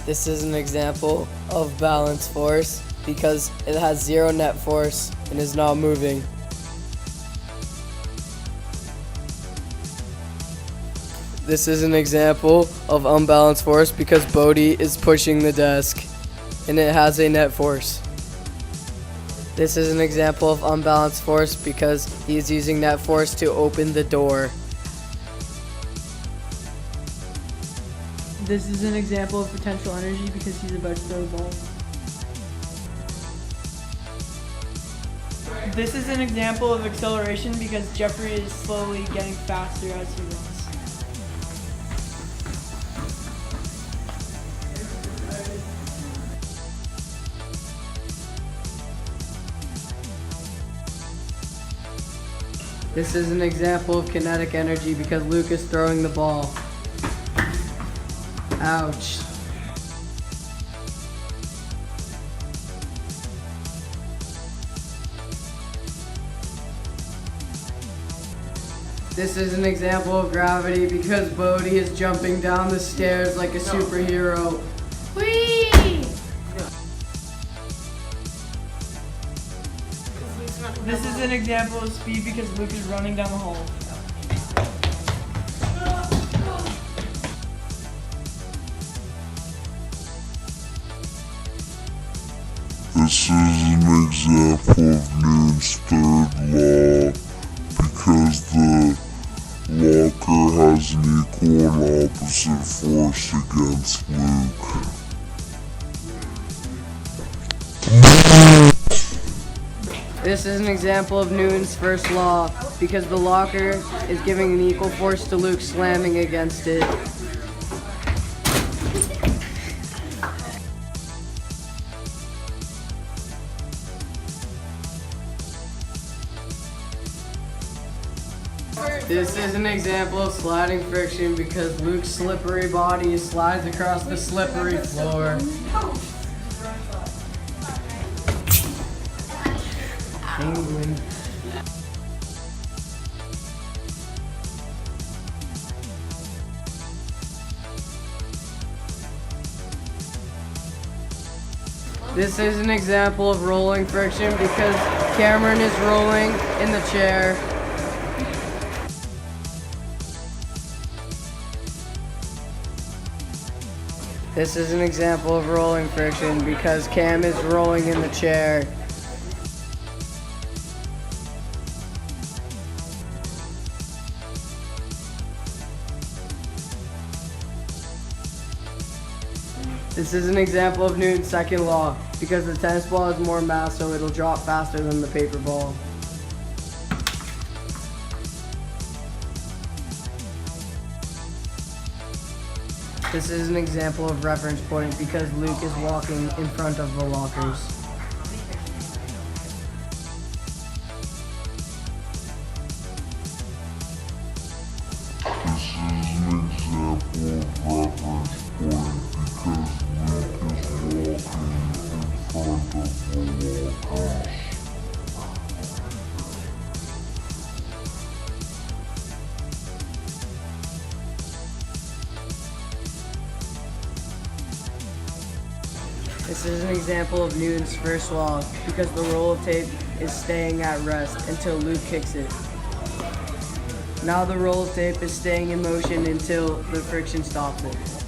This is an example of balance force because it has zero net force and is not moving. This is an example of unbalanced force because Bodhi is pushing the desk and it has a net force. This is an example of unbalanced force because he is using net force to open the door. This is an example of potential energy because he's about to throw the ball. This is an example of acceleration because Jeffrey is slowly getting faster as he runs. This is an example of kinetic energy because Luke is throwing the ball. Ouch. This is an example of gravity because Bodhi is jumping down the stairs like a superhero. Whee! This is an example of speed because Luke is running down the hall. This is an example of Newton's third law because the locker has an equal and opposite force against Luke. This is an example of Newton's first law because the locker is giving an equal force to Luke slamming against it. This is an example of sliding friction because Luke's slippery body slides across the slippery floor. Penguin. This is an example of rolling friction because Cameron is rolling in the chair. This is an example of rolling friction because Cam is rolling in the chair. This is an example of Newton's second law because the tennis ball has more mass, so it'll drop faster than the paper ball. This is an example of reference point because Luke is walking in front of the lockers. This is an example of reference point because Luke is walking in front of the lockers. This is an example of Newton's first law because the roll of tape is staying at rest until Luke kicks it. Now the roll of tape is staying in motion until the friction stops it.